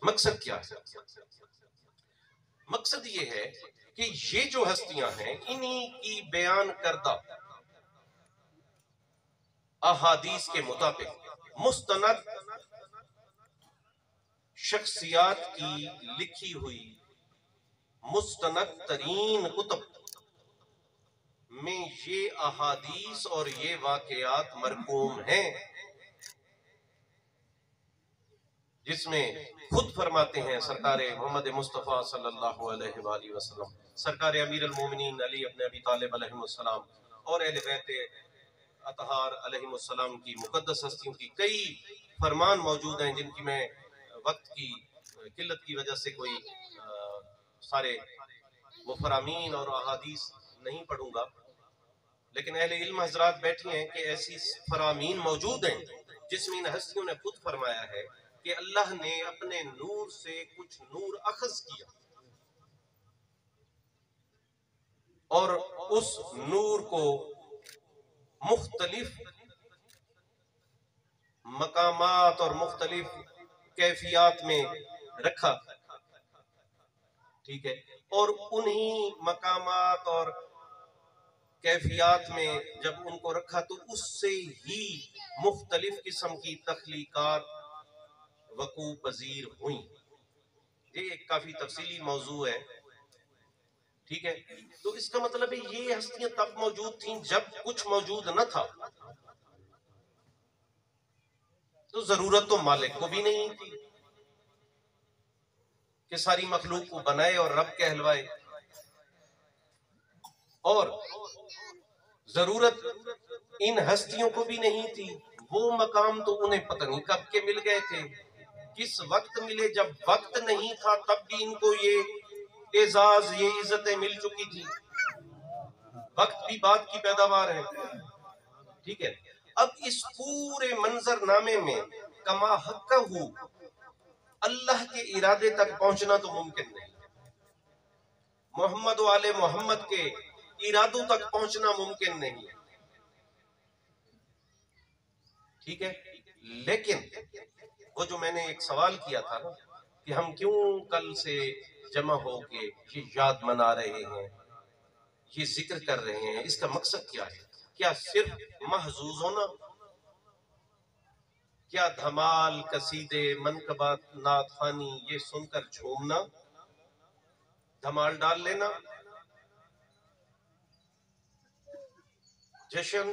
مقصد کیا ہے؟ مقصد یہ ہے کہ یہ جو ہستیاں ہیں انہی کی بیان کردہ احادیث کے مطابق مستند شخصیات کی لکھی ہوئی مستند ترین کتب میں یہ احادیث اور یہ واقعات مرقوم ہیں، جس میں خود فرماتے ہیں سرکار محمد مصطفیٰ صلی اللہ علیہ وآلہ وسلم، سرکار امیر المومنین علی ابن ابی طالب علیہ السلام اور اہل بیت اطہار علیہ السلام کی مقدس ہستیوں کی کئی فرمان موجود ہیں، جن کی میں وقت کی قلت کی وجہ سے کوئی سارے وہ فرامین اور احادیث نہیں پڑھوں گا، لیکن اہل علم حضرات بیٹھے ہیں کہ ایسی فرامین موجود ہیں جس میں ان ہستیوں نے خود فرمایا ہے کہ اللہ نے اپنے نور سے کچھ نور اخذ کیا اور اس نور کو مختلف مقامات اور مختلف کیفیات میں رکھا، ٹھیک ہے، اور انہی مقامات اور کیفیات میں جب ان کو رکھا تو اس سے ہی مختلف قسم کی تخلیقات وقوع پذیر ہوئیں۔ یہ ایک کافی تفصیلی موضوع ہے، ٹھیک ہے، تو اس کا مطلب ہے یہ ہستیاں تب موجود تھیں جب کچھ موجود نہ تھا، تو ضرورت تو مالک کو بھی نہیں تھی کہ ساری مخلوق کو بنائے اور رب کہلوائے، اور ضرورت ان ہستیوں کو بھی نہیں تھی، وہ مقام تو انہیں پتہ نہیں کب کے مل گئے تھے، کس وقت ملے، جب وقت نہیں تھا تب بھی ان کو یہ اعزاز یہ عزتیں مل چکی تھی، وقت بھی بات کی پیداوار ہے، ٹھیک ہے۔ اب اس پورے منظر نامے میں کما حقہ اللہ کے ارادے تک پہنچنا تو ممکن نہیں، محمد و آل محمد کے ارادوں تک پہنچنا ممکن نہیں، ٹھیک ہے، لیکن وہ جو میں نے ایک سوال کیا تھا نا کہ ہم کیوں کل سے جمع ہو کے یہ یاد منا رہے ہیں، یہ ذکر کر رہے ہیں، اس کا مقصد کیا ہے؟ کیا صرف محظوظ ہونا؟ کیا دھمال، قصیدے، منقبات، نعت خوانی یہ سن کر جھومنا، دھمال ڈال لینا، جشن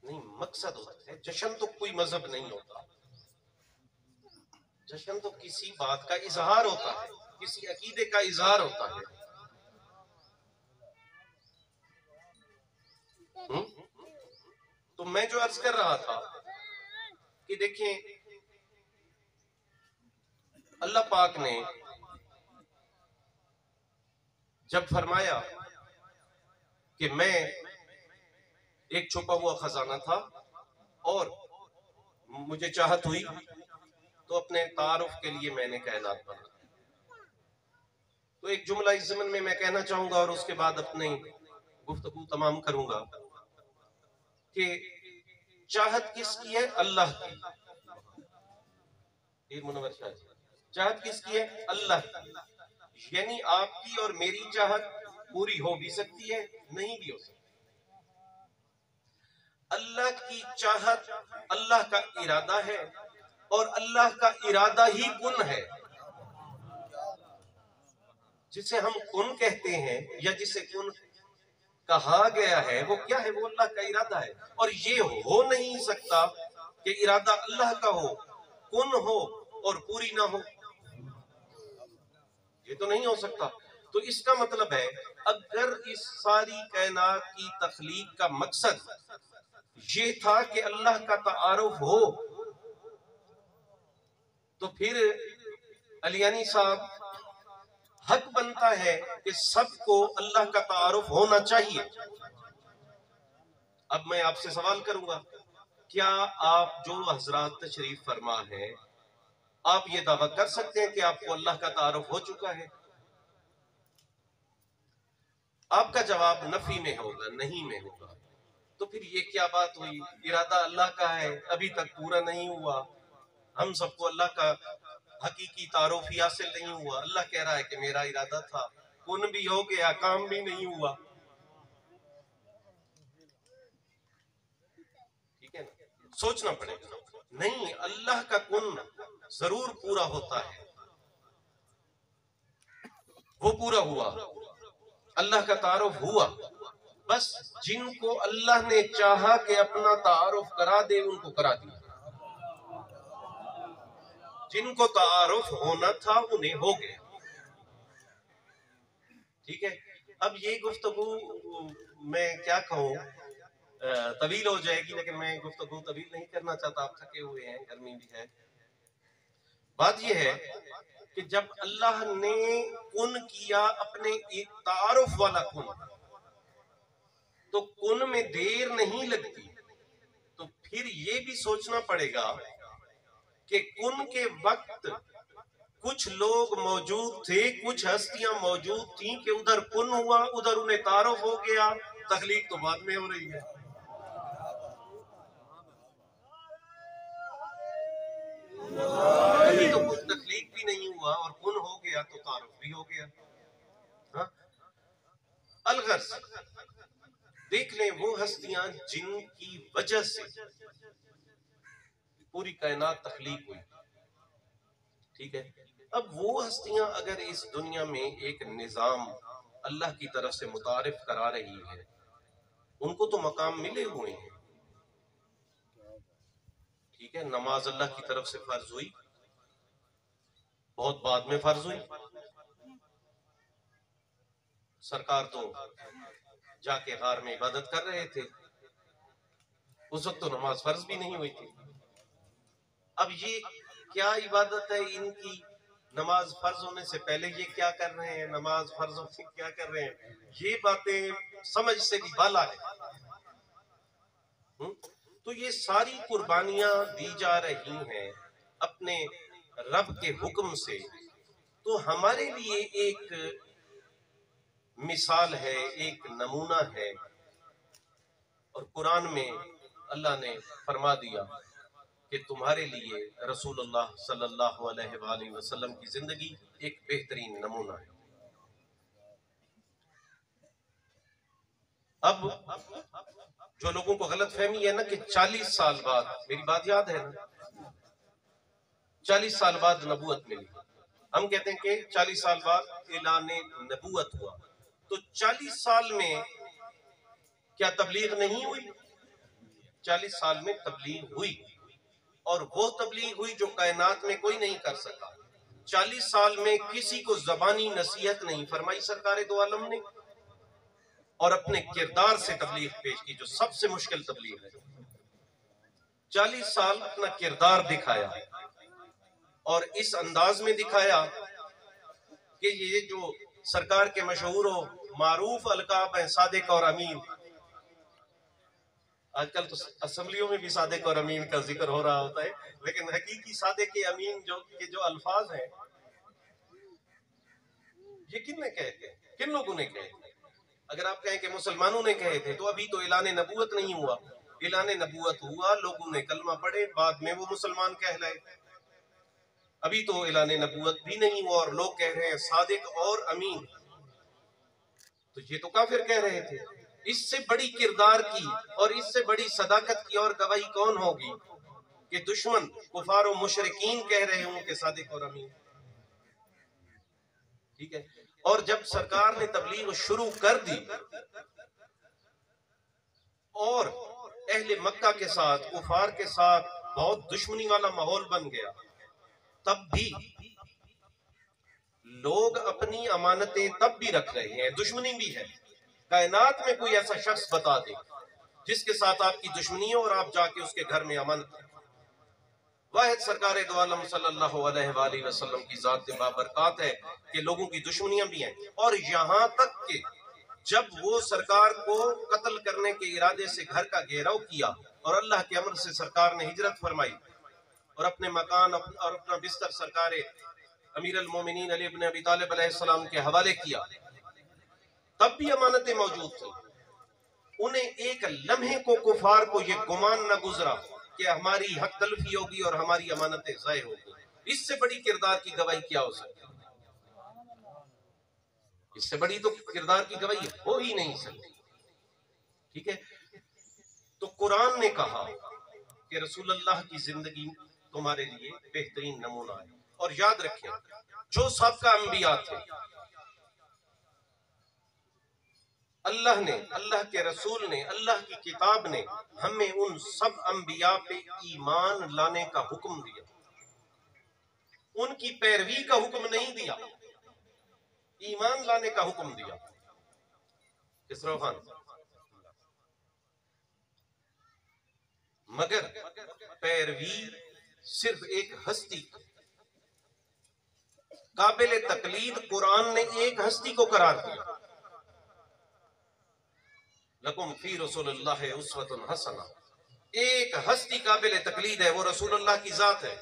نہیں؟ مقصد ہوتا ہے جشن تو کوئی مذہب نہیں ہوتا، جشن تو کسی بات کا اظہار ہوتا ہے، کسی عقیدے کا اظہار ہوتا ہے۔ تو میں جو عرض کر رہا تھا کہ دیکھیں اللہ پاک نے جب فرمایا کہ میں ایک چھپا ہوا خزانہ تھا اور مجھے چاہت ہوئی تو اپنے تعارف کے لیے میں نے کائنات بنا، تو ایک جملہ اس ضمن میں کہنا چاہوں گا اور اس کے بعد اپنی گفتگو تمام کروں گا کہ چاہت کس کی ہے؟ اللہ کی، یہ منور شاہ جی، چاہت کس کی ہے؟ اللہ کی، یعنی آپ کی اور میری چاہت پوری ہو بھی سکتی ہے، نہیں بھی ہو سکتی، اللہ کی چاہت اللہ کا ارادہ ہے اور اللہ کا ارادہ ہی کن ہے، جسے ہم کن کہتے ہیں یا جسے کن کہا گیا ہے وہ کیا ہے؟ وہ اللہ کا ارادہ ہے، اور یہ ہو نہیں سکتا کہ ارادہ اللہ کا ہو، کن ہو اور پوری نہ ہو، یہ تو نہیں ہو سکتا۔ تو اس کا مطلب ہے اگر اس ساری کائنات کی تخلیق کا مقصد یہ تھا کہ اللہ کا تعارف ہو، تو پھر علیانی صاحب حق بنتا ہے کہ سب کو اللہ کا تعارف ہونا چاہیے۔ اب میں آپ سے سوال کروں گا، کیا آپ جو حضرات تشریف فرما ہیں آپ یہ دعویٰ کر سکتے ہیں کہ آپ کو اللہ کا تعارف ہو چکا ہے؟ آپ کا جواب نفی میں ہوگا، نہیں میں ہوگا، تو پھر یہ کیا بات ہوئی؟ ارادہ اللہ کا ہے، ابھی تک پورا نہیں ہوا، ہم سب کو اللہ کا حقیقی تعارف ہی حاصل نہیں ہوا۔ اللہ کہہ رہا ہے کہ میرا ارادہ تھا، کن بھی ہو گیا، کام بھی نہیں ہوا۔ ٹھیک ہے نا؟ سوچنا پڑے گا، نہیں اللہ کا کن ضرور پورا ہوتا ہے، وہ پورا ہوا، اللہ کا تعارف ہوا۔ بس جن کو اللہ نے چاہا کہ اپنا تعارف کرا دے ان کو کرا دیا، جن کو تعارف ہونا تھا انہیں ہو گیا۔ ٹھیک ہے، اب یہ گفتگو میں کیا کہوں، طویل ہو جائے گی، لیکن میں گفتگو طویل نہیں کرنا چاہتا، آپ تھکے ہوئے ہیں، گرمی بھی ہے۔ بات یہ ہے کہ جب اللہ نے کن کیا اپنے ایک تعارف والا کن، تو کن میں دیر نہیں لگتی، تو پھر یہ بھی سوچنا پڑے گا کہ کن کے وقت کچھ لوگ موجود تھے، کچھ ہستیاں موجود تھیں کہ ادھر کن ہوا، ادھر انہیں تعارف ہو گیا، تخلیق تو بعد میں ہو رہی ہے۔ ابھی تو کچھ تخلیق بھی نہیں ہوا اور کن ہو گیا تو تعارف بھی ہو گیا۔ الغرض دیکھ لیں وہ ہستیاں جن کی وجہ سے پوری کائنات تخلیق ہوئی، ٹھیک ہے، اب وہ ہستیاں اگر اس دنیا میں ایک نظام اللہ کی طرف سے متعارف کرا رہی ہے، ان کو تو مقام ملے ہوئے ہیں، ٹھیک ہے، نماز اللہ کی طرف سے فرض ہوئی، بہت بعد میں فرض ہوئی، سرکار تو جا کے غار میں عبادت کر رہے تھے، اس وقت تو نماز فرض بھی نہیں ہوئی تھی۔ اب یہ کیا عبادت ہے ان کی؟ نماز فرض ہونے سے پہلے یہ کیا کر رہے ہیں، نماز فرض ہونے سے کیا کر رہے ہیں، یہ باتیں سمجھ سے بھی بالا ہے۔ تو یہ ساری قربانیاں دی جا رہی ہیں اپنے رب کے حکم سے، تو ہمارے لیے ایک مثال ہے، ایک نمونہ ہے، اور قرآن میں اللہ نے فرما دیا کہ تمہارے لیے رسول اللہ صلی اللہ علیہ وآلہ وسلم کی زندگی ایک بہترین نمونہ ہے۔ اب جو لوگوں کو غلط فہمی ہے نا کہ 40 سال بعد، میری بات یاد ہے نا، 40 سال بعد نبوت ملی، ہم کہتے ہیں کہ 40 سال بعد اعلان نبوت ہوا، تو 40 سال میں کیا تبلیغ نہیں ہوئی؟ 40 سال میں تبلیغ ہوئی، اور وہ تبلیغ ہوئی جو کائنات میں کوئی نہیں کر سکا۔ 40 سال میں کسی کو زبانی نصیحت نہیں فرمائی سرکار دو عالم نے، اور اپنے کردار سے تبلیغ پیش کی جو سب سے مشکل تبلیغ ہے۔ 40 سال اپنا کردار دکھایا، اور اس انداز میں دکھایا کہ یہ جو سرکار کے مشہور و معروف القاب ہیں صادق اور امین، آج کل تو اسمبلیوں میں بھی صادق اور امین کا ذکر ہو رہا ہوتا ہے، لیکن حقیقی صادق امین جو الفاظ ہیں، یہ کن نے کہے تھے، کن لوگوں نے کہے تھے؟ اگر آپ کہیں کہ مسلمانوں نے کہے تھے تو ابھی تو اعلان نبوت نہیں ہوا، اعلان نبوت ہوا، لوگوں نے کلمہ پڑھے، بعد میں وہ مسلمان کہلائے، ابھی تو اعلان نبوت بھی نہیں ہوا اور لوگ کہہ رہے ہیں صادق اور امین، تو یہ تو کافر کہہ رہے تھے۔ اس سے بڑی کردار کی اور اس سے بڑی صداقت کی اور گواہی کون ہوگی کہ دشمن کفار و مشرکین کہہ رہے ہوں کہ صادق اور امین، ٹھیک ہے۔ اور جب سرکار نے تبلیغ شروع کر دی اور اہل مکہ کے ساتھ، کفار کے ساتھ بہت دشمنی والا ماحول بن گیا، تب بھی لوگ اپنی امانتیں تب بھی رکھ رہے ہیں، دشمنی بھی ہے۔ کائنات میں کوئی ایسا شخص بتا دے جس کے ساتھ آپ کی دشمنی ہو اور آپ جا کے اس کے گھر میں امانت رکھیں۔ واحد سرکار دو عالم صلی اللہ علیہ وآلہ وسلم کی ذات بابرکات ہے کہ لوگوں کی دشمنیاں بھی ہیں، اور یہاں تک کہ جب وہ سرکار کو قتل کرنے کے ارادے سے گھر کا گھیراؤ کیا اور اللہ کے امر سے سرکار نے ہجرت فرمائی اور اپنے مکان اور اپنا بستر سرکار امیر المومنین علی بن ابی طالب علیہ السلام کے حوالے کیا، تب بھی امانتیں موجود تھیں، انہیں ایک لمحے کو کفار کو یہ گمان نہ گزرا کہ ہماری حق تلفی ہوگی اور ہماری امانتیں ضائع ہوگی۔ اس سے بڑی کردار کی گواہی کیا ہو سکتی؟ اس سے بڑی تو کردار کی گواہی ہو ہی نہیں سکتی، ٹھیک ہے؟ تو قرآن نے کہا کہ رسول اللہ کی زندگی تمہارے لیے بہترین نمونہ ہے۔ اور یاد رکھیں، جو سابقہ انبیاء تھے، اللہ نے، اللہ کے رسول نے، اللہ کی کتاب نے ہمیں ان سب انبیاء پہ ایمان لانے کا حکم دیا، ان کی پیروی کا حکم نہیں دیا، ایمان لانے کا حکم دیا۔ خسرو خان، مگر پیروی صرف ایک ہستی، قابل تقلید قرآن نے ایک ہستی کو قرار دیا، لکم فی رسول اللہ اسوۃ حسنہ، ایک ہستی قابل تقلید ہے، وہ رسول اللہ کی ذات ہے۔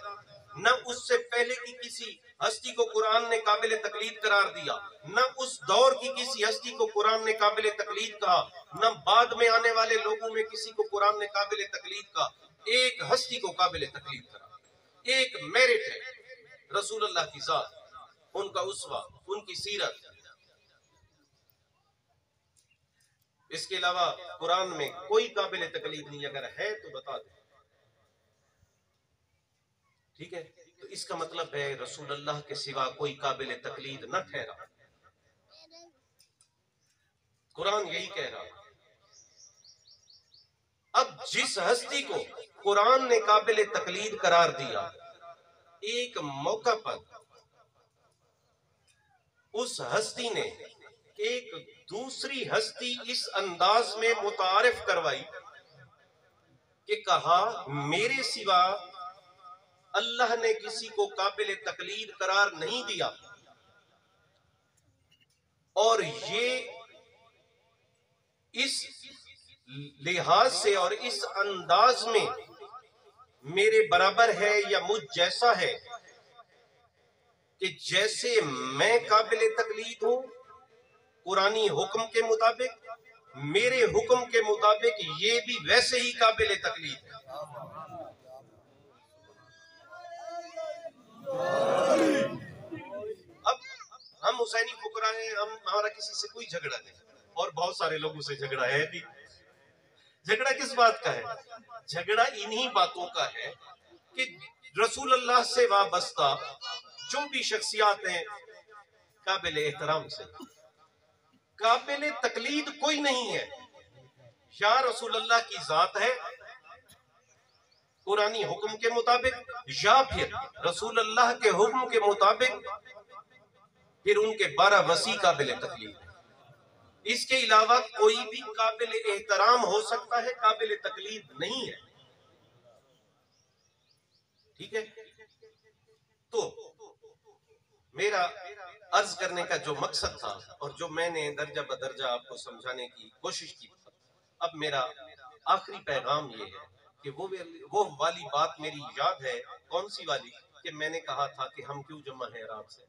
نہ اس سے پہلے کی کسی ہستی کو قرآن نے قابل تقلید قرار دیا، نہ اس دور کی کسی ہستی کو قرآن نے قابل تقلید کہا، نہ بعد میں آنے والے لوگوں میں کسی کو قرآن نے قابل تقلید کہا، ایک ہستی کو قابل تقلید کرا، ایک میرٹ ہے، رسول اللہ کی ذات، ان کا اسوہ، ان کی سیرت۔ اس کے علاوہ قرآن میں کوئی قابل تقلید نہیں، اگر ہے تو بتا دیں، ٹھیک ہے؟ تو اس کا مطلب ہے رسول اللہ کے سوا کوئی قابل تقلید نہ ٹھہرا، قرآن یہی کہہ رہا۔ اب جس ہستی کو قرآن نے قابل تقلید قرار دیا، ایک موقع پر اس ہستی نے ایک دوسری ہستی اس انداز میں متعارف کروائی کہ کہا میرے سوا اللہ نے کسی کو قابل تقلید قرار نہیں دیا، اور یہ اس لحاظ سے اور اس انداز میں میرے برابر ہے یا مجھ جیسا ہے کہ جیسے میں قابل تقلید ہوں قرآنی حکم کے مطابق، میرے حکم کے مطابق یہ بھی ویسے ہی قابل تقلید ہے۔ اب ہم حسینی فقراء ہیں، ہمارا کسی سے کوئی جھگڑا نہیں، اور بہت سارے لوگوں سے جھگڑا ہے بھی۔ جھگڑا کس بات کا ہے؟ جھگڑا انہی باتوں کا ہے کہ رسول اللہ سے وابستہ جو بھی شخصیات ہیں قابل احترام سے، قابل تقلید کوئی نہیں ہے، یا رسول اللہ کی ذات ہے قرآنی حکم کے مطابق، یا پھر رسول اللہ کے حکم کے مطابق، پھر ان کے 12 وصی قابل تقلید ہے۔ اس کے علاوہ کوئی بھی قابل احترام ہو سکتا ہے، قابل تقلید نہیں ہے، ٹھیک ہے؟ تو میرا عرض کرنے کا جو مقصد تھا اور جو میں نے درجہ بدرجہ آپ کو سمجھانے کی کوشش کی، اب میرا آخری پیغام یہ ہے کہ وہ والی بات میری یاد ہے، کون سی والی؟ کہ میں نے کہا تھا کہ ہم کیوں جمع ہیں رات سے،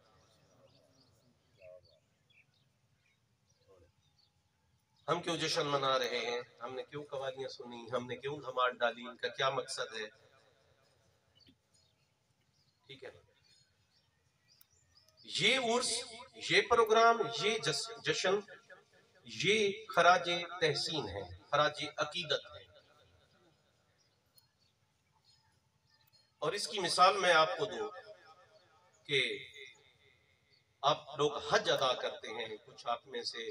ہم کیوں جشن منا رہے ہیں، ہم نے کیوں قوالیاں سنی، ہم نے کیوں دھماڑ ڈالی، ان کا کیا مقصد ہے، ٹھیک ہے؟ یہ عرس، یہ پروگرام، یہ جشن، یہ خراج تحسین ہے، خراج عقیدت ہے۔ اور اس کی مثال میں آپ کو دوں کہ آپ لوگ حج ادا کرتے ہیں، کچھ آپ میں سے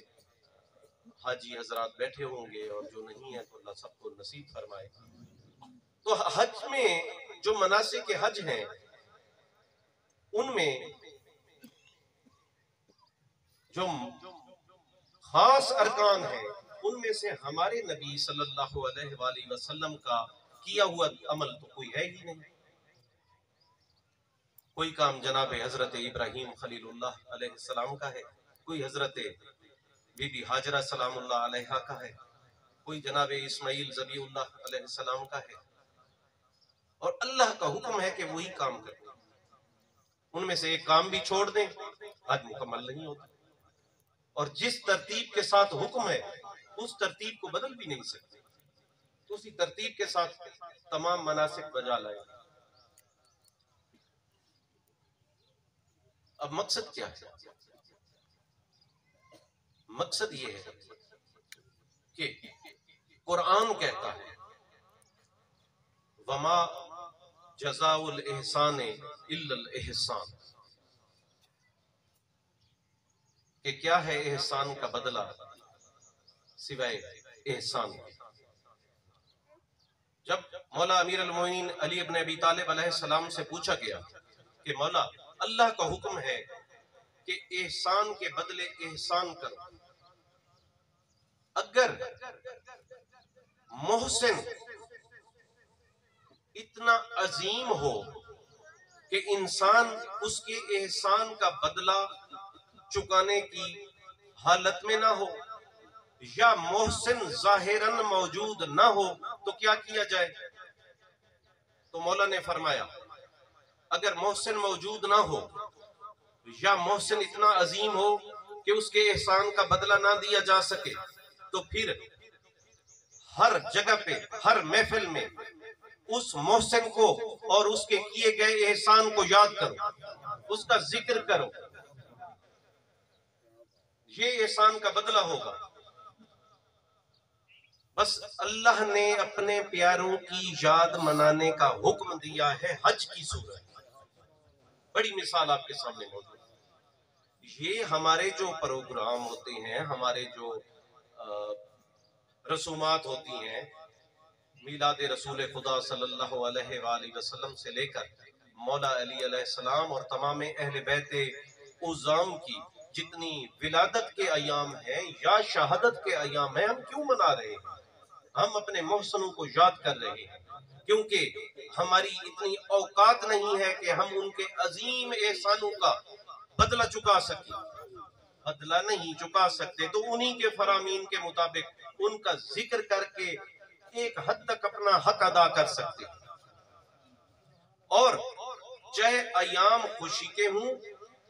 حاجی حضرات بیٹھے ہوں گے، اور جو نہیں ہے تو اللہ سب کو نصیب فرمائے۔ تو حج میں جو مناسک حج ہیں، ان میں جو خاص ارکان ہیں، ان میں سے ہمارے نبی صلی اللہ علیہ وآلہ وسلم کا کیا ہوا عمل تو کوئی ہے ہی نہیں۔ کوئی کام جناب حضرت ابراہیم خلیل اللہ علیہ السلام کا ہے، کوئی حضرت بی بی ہاجرہ سلام اللہ علیہا کا ہے، کوئی جناب اسماعیل ذبیح اللہ علیہ السلام کا ہے، اور اللہ کا حکم ہے کہ وہی کام کریں۔ ان میں سے ایک کام بھی چھوڑ دیں، حج مکمل نہیں ہوتا۔ اور جس ترتیب کے ساتھ حکم ہے اس ترتیب کو بدل بھی نہیں سکتے، تو اسی ترتیب کے ساتھ تمام مناسک بجا لائے۔ اب مقصد کیا ہے؟ مقصد یہ ہے کہ قرآن کہتا ہے وما جزاء الاحسان الا الاحسان، کہ کیا ہے احسان کا بدلہ سوائے احسان کے۔ جب مولا امیر المومنین علی ابن ابی طالب علیہ السلام سے پوچھا گیا کہ مولا اللہ کا حکم ہے کہ احسان کے بدلے احسان کرو، اگر محسن اتنا عظیم ہو کہ انسان اس کے احسان کا بدلہ چکانے کی حالت میں نہ ہو، یا محسن ظاہراً موجود نہ ہو، تو کیا کیا جائے؟ تو مولا نے فرمایا اگر محسن موجود نہ ہو یا محسن اتنا عظیم ہو کہ اس کے احسان کا بدلہ نہ دیا جا سکے، تو پھر ہر جگہ پہ ہر محفل میں اس محسن کو اور اس کے کیے گئے احسان کو یاد کرو، اس کا ذکر کرو، یہ احسان کا بدلہ ہوگا۔ بس اللہ نے اپنے پیاروں کی یاد منانے کا حکم دیا ہے حج کی صورت۔ بڑی مثال آپ کے سامنے موجود ہے۔ یہ ہمارے جو پروگرام ہوتے ہیں، ہمارے جو رسومات ہوتی ہیں، میلاد رسول خدا صلی اللہ علیہ وآلہ وسلم سے لے کر مولا علی علیہ السلام اور تمام اہل بیت عظام کی جتنی ولادت کے ایام ہیں یا شہادت کے ایام ہیں، ہم کیوں منا رہے ہیں؟ ہم اپنے محسنوں کو یاد کر رہے ہیں، کیونکہ ہماری اتنی اوقات نہیں ہے کہ ہم ان کے عظیم احسانوں کا بدلہ چکا سکیں۔ بدلہ نہیں چکا سکتے تو انہی کے فرامین کے مطابق ان کا ذکر کر کے ایک حد تک اپنا حق ادا کر سکتے، اور چاہے ایام خوشی کے ہوں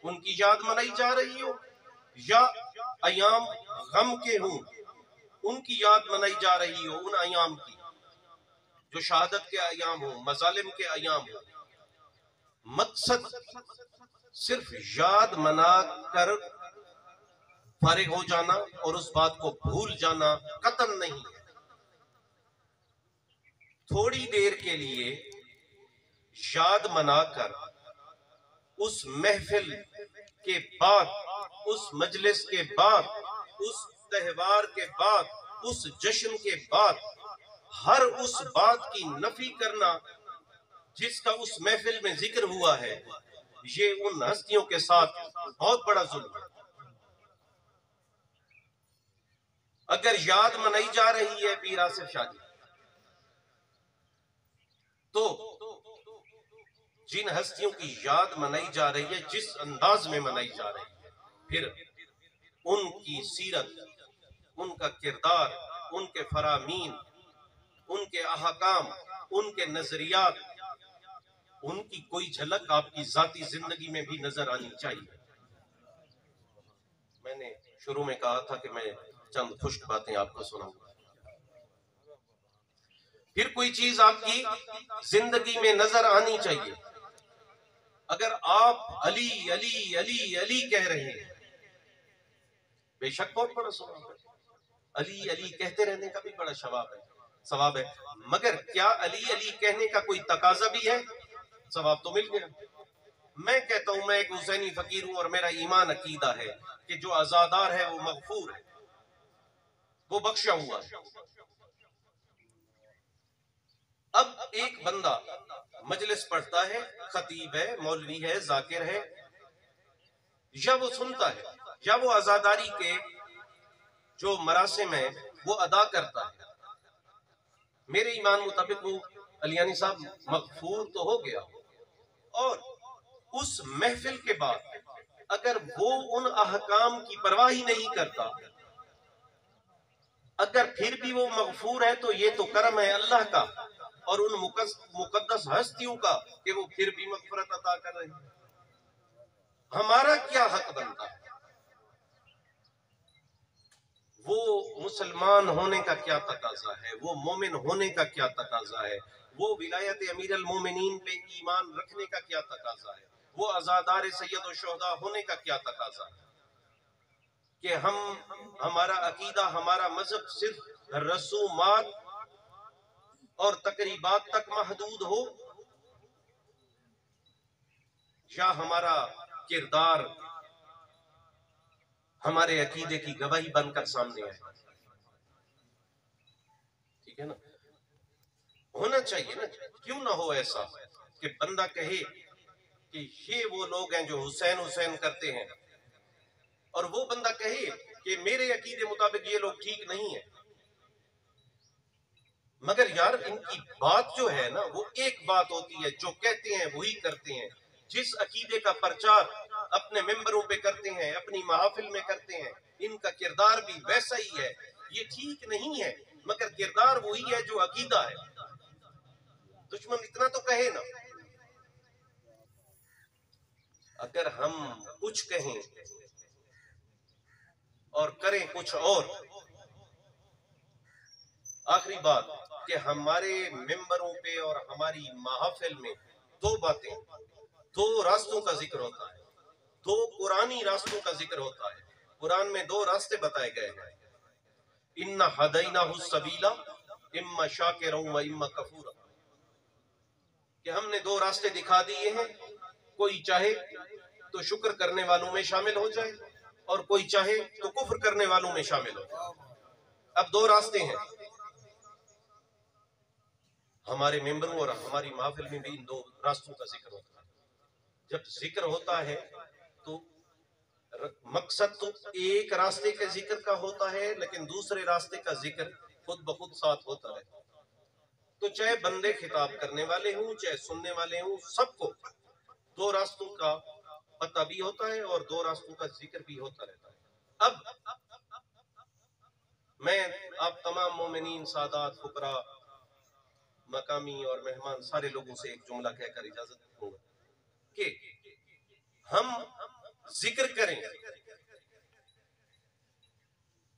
ان کی یاد منائی جا رہی ہو، یا ایام غم کے ہوں ان کی یاد منائی جا رہی ہو، ان ایام کی جو شہادت کے ایام ہوں، مظالم کے ایام ہوں۔ مقصد صرف یاد منا کر فارغ ہو جانا اور اس بات کو بھول جانا قطعاً نہیں ہے۔ تھوڑی دیر کے لیے یاد منا کر اس محفل کے بعد، اس مجلس کے بعد، اس تہوار کے بعد، اس جشن کے بعد ہر اس بات کی نفی کرنا جس کا اس محفل میں ذکر ہوا ہے، یہ ان ہستیوں کے ساتھ بہت بڑا ظلم ہے۔ اگر یاد منائی جا رہی ہے پیر آصف شاہ جی، تو جن ہستیوں کی یاد منائی جا رہی ہے، جس انداز میں منائی جا رہی ہے، پھر ان کی سیرت، ان کا کردار، ان کے فرامین، ان کے احکام، ان کے نظریات، ان کی کوئی جھلک آپ کی ذاتی زندگی میں بھی نظر آنی چاہیے۔ میں نے شروع میں کہا تھا کہ میں چند خشک باتیں آپ کو سناؤں گا۔ پھر کوئی چیز آپ کی زندگی میں نظر آنی چاہیے۔ اگر آپ علی علی علی علی کہہ رہے ہیں، بے شک بہت بڑا ثواب ہے، علی علی کہتے رہنے کا بھی بڑا ثواب ہے، مگر کیا علی علی کہنے کا کوئی تقاضا بھی ہے؟ ثواب تو مل گیا۔ میں کہتا ہوں میں ایک حسینی فقیر ہوں اور میرا ایمان عقیدہ ہے کہ جو عزادار ہے وہ مغفور ہے، وہ بخشا ہوا ہے۔ اب ایک بندہ مجلس پڑھتا ہے، خطیب ہے، مولوی ہے، ذاکر ہے، یا وہ سنتا ہے یا وہ عزاداری کے جو مراسم ہیں وہ ادا کرتا ہے، میرے ایمان مطابق وہ علیانی صاحب مغفور تو ہو گیا، اور اس محفل کے بعد اگر وہ ان احکام کی پرواہ ہی نہیں کرتا، اگر پھر بھی وہ مغفور ہے تو یہ تو کرم ہے اللہ کا اور ان مقدس ہستیوں کا کہ وہ پھر بھی مغفرت عطا کر رہے ہیں۔ ہمارا کیا حق بنتا ہے؟ وہ مسلمان ہونے کا کیا تقاضا ہے، وہ مومن ہونے کا کیا تقاضا ہے، وہ ولایت امیر المومنین پہ ایمان رکھنے کا کیا تقاضا ہے، وہ عزادار سید الشہداء ہونے کا کیا تقاضا ہے، کہ ہمارا عقیدہ، ہمارا مذہب صرف رسومات اور تقریبات تک محدود ہو، یا ہمارا کردار ہمارے عقیدے کی گواہی بن کر سامنے آئے۔ ٹھیک ہے نا؟ ہونا چاہیے نا، کیوں نہ ہو ایسا کہ بندہ کہے کہ یہ وہ لوگ ہیں جو حسین حسین کرتے ہیں، اور وہ بندہ کہے کہ میرے عقیدے مطابق یہ لوگ ٹھیک نہیں ہیں، مگر یار ان کی بات جو ہے نا وہ ایک بات ہوتی ہے، جو کہتے ہیں وہی کرتے ہیں، جس عقیدے کا پرچار اپنے ممبروں پہ کرتے ہیں، اپنی محافل میں کرتے ہیں، ان کا کردار بھی ویسا ہی ہے۔ یہ ٹھیک نہیں ہے مگر کردار وہی ہے جو عقیدہ ہے۔ دشمن اتنا تو کہے نا، اگر ہم کچھ کہیں اور کریں کچھ اور۔ آخری بات کہ ہمارے ممبروں پہ اور ہماری محافل میں دو باتیں، دو راستوں کا ذکر ہوتا ہے، دو قرآنی راستوں کا ذکر ہوتا ہے۔ قرآن میں دو راستے بتائے گئے ہیں، اِنَّا هَدَيْنَاهُ السَّبِيلَ اِمَّا شَاكِرًا وَإِمَّا كَفُورًا، کہ ہم نے دو راستے دکھا دیے ہیں، کوئی چاہے تو شکر کرنے والوں میں شامل ہو جائے اور کوئی چاہے تو کفر کرنے والوں میں شامل ہو جائے۔ اب دو راستے ہیں، ہمارے ممبروں اور ہماری محافل میں بھی ان دو راستوں کا ذکر ہوتا ہے۔ جب ذکر ہوتا ہے تو مقصد تو ایک راستے کے ذکر کا ہوتا ہے، لیکن دوسرے راستے کا ذکر خود بخود ساتھ ہوتا ہے۔ تو چاہے بندے خطاب کرنے والے ہوں چاہے سننے والے ہوں، سب کو دو راستوں کا پتہ بھی ہوتا ہے اور دو راستوں کا ذکر بھی ہوتا رہتا ہے۔ اب میں آپ تمام مومنین، سادات، فقراء، مقامی اور مہمان سارے لوگوں سے ایک جملہ کہہ کر اجازت دوں گا کہ ہم ذکر کریں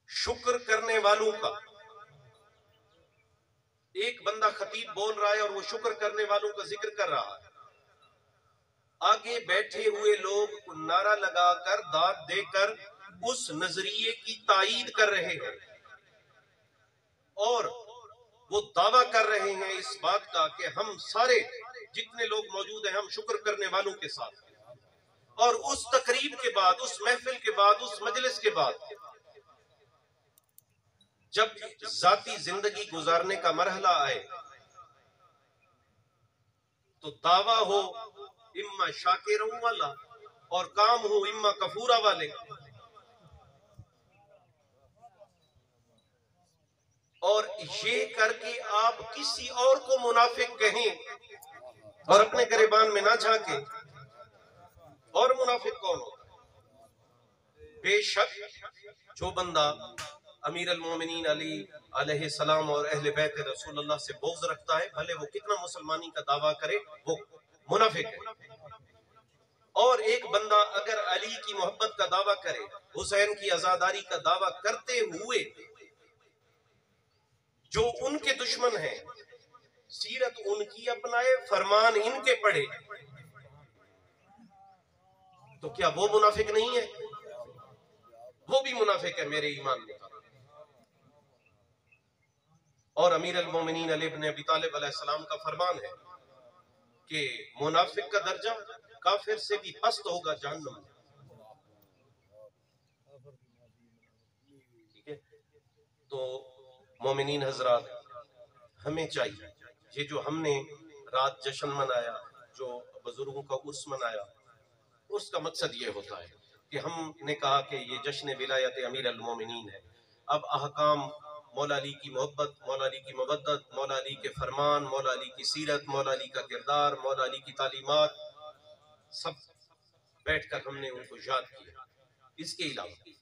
شکر کرنے والوں کا۔ ایک بندہ خطیب بول رہا ہے اور وہ شکر کرنے والوں کا ذکر کر رہا ہے، آگے بیٹھے ہوئے لوگ نعرہ لگا کر، داد دے کر اس نظریے کی تائید کر رہے ہیں، اور وہ دعویٰ کر رہے ہیں اس بات کا کہ ہم سارے جتنے لوگ موجود ہیں ہم شکر کرنے والوں کے ساتھ ہیں۔ اور اس تقریب کے بعد، اس محفل کے بعد، اس مجلس کے بعد جب ذاتی زندگی گزارنے کا مرحلہ آئے تو دعویٰ ہو اما شاکروں والا اور کام ہو اما کفورا والے، اور یہ کر کے آپ کسی اور کو منافق کہیں اور اپنے گریبان میں نہ جھانکیں، اور منافق کون ہوتا ہے؟ بے شک جو بندہ امیر المومنین علی علیہ السلام اور اہل بیت رسول اللہ سے بغض رکھتا ہے، بھلے وہ کتنا مسلمانی کا دعویٰ کرے، وہ منافق ہے۔ اور ایک بندہ اگر علی کی محبت کا دعویٰ کرے، حسین کی عزاداری کا دعویٰ کرتے ہوئے جو ان کے دشمن ہیں، سیرت ان کی اپنائے، فرمان ان کے پڑھے، تو کیا وہ منافق نہیں ہے؟ وہ بھی منافق ہے میرے ایمان میں۔ اور امیر المومنین علی بن ابی طالب علیہ السلام کا فرمان ہے کہ منافق کا درجہ کافر سے بھی پست ہوگا جہنم میں۔ ٹھیک ہے؟ تو مومنین حضرات، ہمیں چاہیے یہ جو ہم نے رات جشن منایا، جو بزرگوں کا عرس منایا، اس کا مقصد یہ ہوتا ہے کہ ہم نے کہا کہ یہ جشن ولایت امیر المومنین ہے۔ اب احکام مولا علی کی محبت، مولا علی کی مودت، مولا علی کے فرمان، مولا علی کی سیرت، مولا علی کا کردار، مولا علی کی تعلیمات، سب بیٹھ کر ہم نے ان کو یاد کیا۔ اس کے علاوہ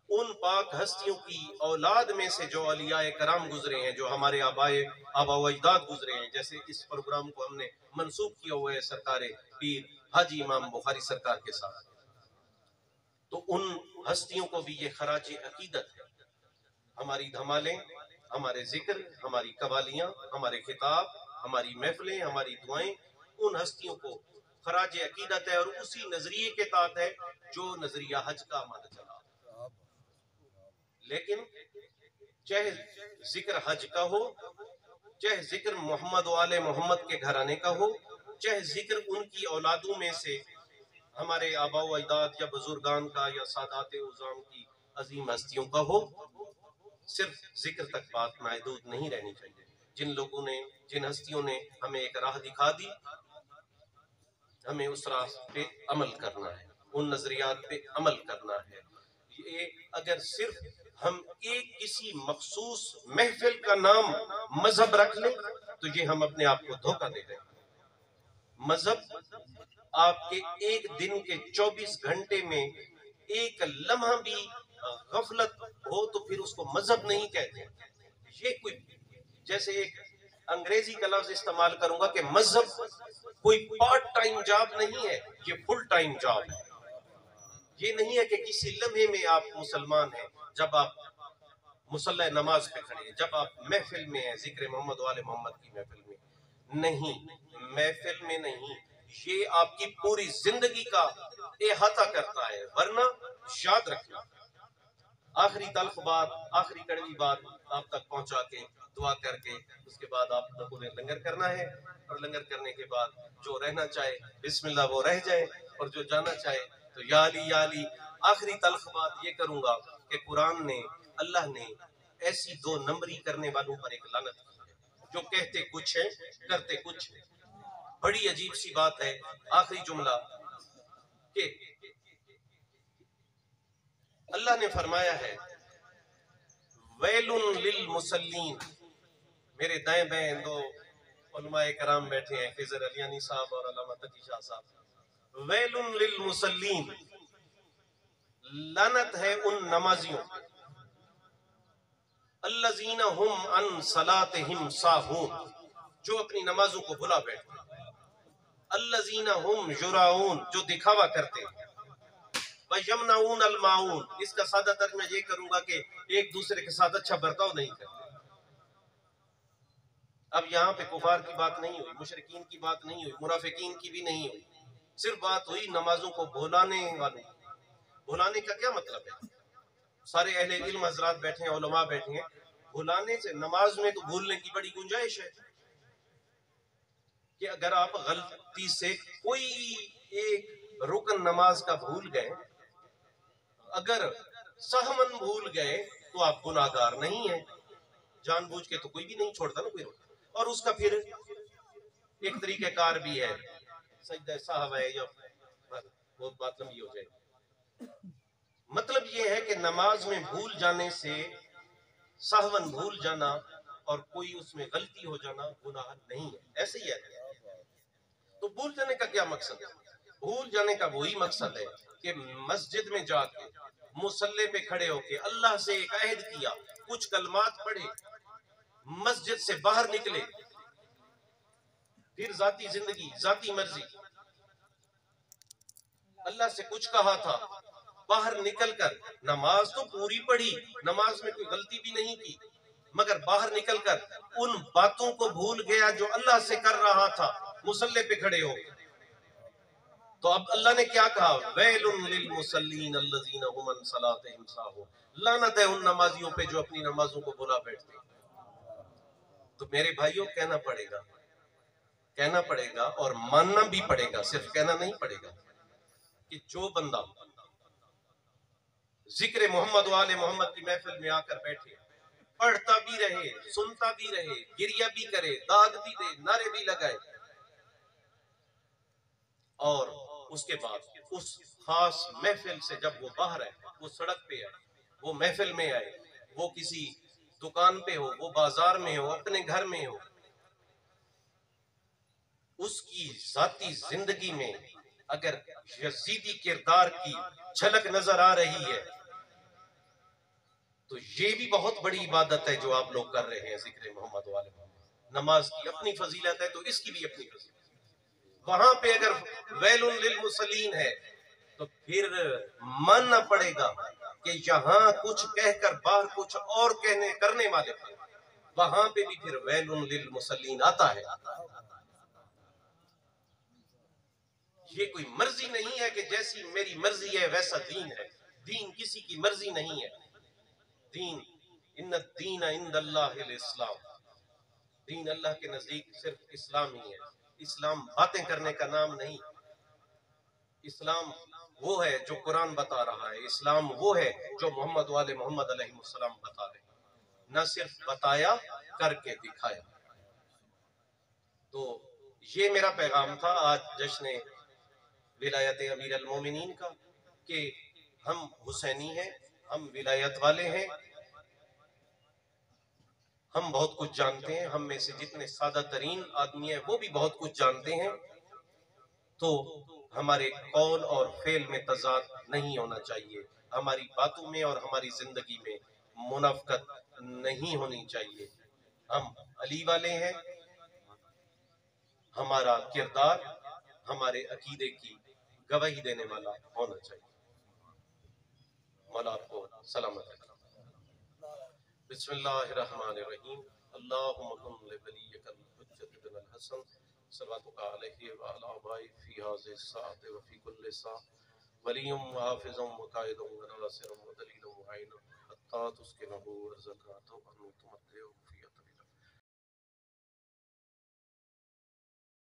ان پاک ہستیوں کی اولاد میں سے جو اولیاء کرام گزرے ہیں، جو ہمارے آبا و اجداد گزرے ہیں، جیسے اس پروگرام کو ہم نے منسوب کیا ہوا ہے سرکار پیر حاجی امام بخاری سرکار کے ساتھ، تو ان ہستیوں کو بھی یہ خراج عقیدت ہے ہماری دھمالیں، ہمارے ذکر، ہماری قوالیاں، ہمارے خطاب، ہماری محفلیں، ہماری دعائیں ان ہستیوں کو خراج عقیدت ہے اور اسی نظریے کے تحت ہے جو نظریہ حج کا ہمارا چلا. لیکن چاہے ذکر حج کا ہو، چاہے ذکر محمد و آل محمد کے گھرانے کا ہو، چاہے ذکر ان کی اولادوں میں سے ہمارے آباء و اجداد یا بزرگان کا یا سادات عظام کی عظیم ہستیوں کا ہو، صرف ذکر تک بات محدود نہیں رہنی چاہیے. جن لوگوں نے، جن ہستیوں نے ہمیں ایک راہ دکھا دی، ہمیں اس راہ پہ عمل کرنا ہے، ان نظریات پہ عمل کرنا ہے. یہ اگر صرف ہم ایک کسی مخصوص محفل کا نام مذہب رکھ لیں تو یہ ہم اپنے آپ کو دھوکہ دے رہے ہیں. مذہب آپ کے ایک دن کے 24 گھنٹے میں ایک لمحہ بھی غفلت ہو تو پھر اس کو مذہب نہیں کہتے. یہ کوئی جیسے ایک انگریزی کا لفظ استعمال کروں گا کہ مذہب کوئی پارٹ ٹائم جاب نہیں ہے، یہ فل ٹائم جاب ہے. یہ نہیں ہے کہ کسی لمحے میں آپ مسلمان ہیں جب آپ مصلی نماز پہ کھڑے ہیں، جب آپ محفل میں ہیں، ذکر محمد و آل محمد کی محفل میں نہیں، محفل میں نہیں، یہ آپ کی پوری زندگی کا احاطہ کرتا ہے. ورنہ یاد رکھنا، آخری تلخ بات، آخری کڑوی بات آپ تک پہنچا کے دعا کر کے اس کے بعد آپ لوگوں نے لنگر کرنا ہے، اور لنگر کرنے کے بعد جو رہنا چاہے بسم اللہ وہ رہ جائے، اور جو جانا چاہے تو یا علی یا علی. آخری تلخ بات یہ کروں گا کہ قرآن نے، اللہ نے ایسی 2 نمبری کرنے والوں پر ایک لعنت کی ہے جو کہتے کچھ ہیں کرتے کچھ ہیں. بڑی عجیب سی بات ہے آخری جملہ کہ اللہ نے فرمایا ہے ویل للمصلین. میرے دائیں بائیں 2 علماء کرام بیٹھے ہیں، خضر علیانی صاحب اور علامہ تقی شاہ صاحب. ویل للمصلین، لعنت ہے ان نمازیوں الذین ہم عن صلاتہم ساہون، جو اپنی نمازوں کو بھلا بیٹھتے ہیں. الذین ہم یراؤن، جو دکھاوا کرتے ہیں. وَيَمْنَعُونَ الْمَاعُونَ، اس کا سادہ ترجمہ یہ کروں گا کہ ایک دوسرے کے ساتھ اچھا برتاؤ نہیں کرتے. اب یہاں پہ کفار کی بات نہیں ہوئی، مشرکین کی بات نہیں ہوئی، منافقین کی بھی نہیں ہوئی، صرف بات ہوئی نمازوں کو بھلانے والوں. بھلانے کا کیا مطلب ہے؟ سارے اہل علم حضرات بیٹھے ہیں، علماء بیٹھے ہیں. بھلانے سے، نماز میں تو بھولنے کی بڑی گنجائش ہے کہ اگر آپ غلطی سے کوئی ایک رکن نماز کا بھول گئے، اگر سہمن بھول گئے تو آپ گناہگار نہیں ہیں. جان بوجھ کے تو کوئی بھی نہیں چھوڑتا نا کوئی رکن. اور اس کا پھر ایک طریقہ کار بھی ہے، سجدہ سہو ہے، یا بہت بات لمبی ہو جائے. مطلب یہ ہے کہ نماز میں بھول جانے سے، سہون بھول جانا اور کوئی اس میں غلطی ہو جانا گناہ نہیں ہے. ایسے ہی ہے. تو بھول جانے کا کیا مقصد ہے؟ بھول جانے کا وہی مقصد ہے کہ مسجد میں جا کے، مصلی پہ کھڑے ہو کے اللہ سے ایک عہد کیا، کچھ کلمات پڑھے، مسجد سے باہر نکلے، پھر ذاتی زندگی، ذاتی مرضی، اللہ سے کچھ کہا تھا، باہر نکل کر نماز تو پوری پڑھی، نماز میں کوئی غلطی بھی نہیں کی، مگر باہر نکل کر ان باتوں کو بھول گیا جو اللہ سے کر رہا تھا مصلی پہ کھڑے ہو. تو اب اللہ نے کیا کہا؟ ویل للمصلین الذین هم عن صلاتہم ساہون، لعنت ہے ان نمازیوں پہ جو اپنی نمازوں کو بھلا بیٹھتے ہیں. تو میرے بھائیوں کہنا پڑے گا اور ماننا بھی پڑے گا، صرف کہنا نہیں پڑے گا کہ جو بندہ ذکر محمد و آل محمد کی محفل میں آ کر بیٹھے، پڑھتا بھی رہے، سنتا بھی رہے، گریہ بھی کرے، داد بھی دے، نعرے بھی لگائے، اور اس کے بعد اس خاص محفل سے جب وہ باہر آئے، وہ سڑک پہ آئے، وہ محفل میں آئے، وہ کسی دکان پہ ہو، وہ بازار میں ہو، اپنے گھر میں ہو، اس کی ذاتی زندگی میں اگر یزیدی کردار کی جھلک نظر آ رہی ہے تو یہ بھی بہت بڑی عبادت ہے جو آپ لوگ کر رہے ہیں. ذکر محمد و آل محمد، نماز کی اپنی فضیلت ہے تو اس کی بھی اپنی فضیلت. وہاں پہ اگر ویل للمصلین ہے تو پھر ماننا پڑے گا کہ یہاں کچھ کہہ کر باہر کچھ اور کرنے والے تھے، وہاں پہ بھی پھر ویل للمصلین آتا ہے۔ یہ کوئی مرضی نہیں ہے کہ جیسی میری مرضی ہے ویسا دین ہے، دین کسی کی مرضی نہیں ہے۔ دین ان الدین عند اللہ الاسلام، دین اللہ کے نزدیک صرف اسلام ہی ہے۔ اسلام باتیں کرنے کا نام نہیں، اسلام وہ ہے جو قرآن بتا رہا ہے، اسلام وہ ہے جو محمد والے محمد علیہ السلام بتا رہے ہیں، نہ صرف بتایا کر کے دکھایا۔ تو یہ میرا پیغام تھا آج جشن ولایت امیر المومنین کا، کہ ہم حسینی ہیں، ہم ولایت والے ہیں، ہم بہت کچھ جانتے ہیں، ہم میں سے جتنے سادہ ترین آدمی ہیں وہ بھی بہت کچھ جانتے ہیں۔ تو ہمارے قول اور فعل میں تضاد نہیں ہونا چاہیے، ہماری باتوں میں اور ہماری زندگی میں منافقت نہیں ہونی چاہیے۔ ہم علی والے ہیں، ہمارا کردار ہمارے عقیدے کی گواہی دینے والا ہونا چاہیے۔ مولا آپ کو سلامت رکھے۔ بسم اللہ الرحمن الرحیم، اللہم کن لولیک الحجۃ بن الحسن صلواتک علیہ وعلی آبائہ فی ہذہ الساعۃ وفی کل ساعۃ ولی وحافظ وقائد وناصر ودلیل ومعین حتی تسکنہ ارضک طوعا وتمتعہ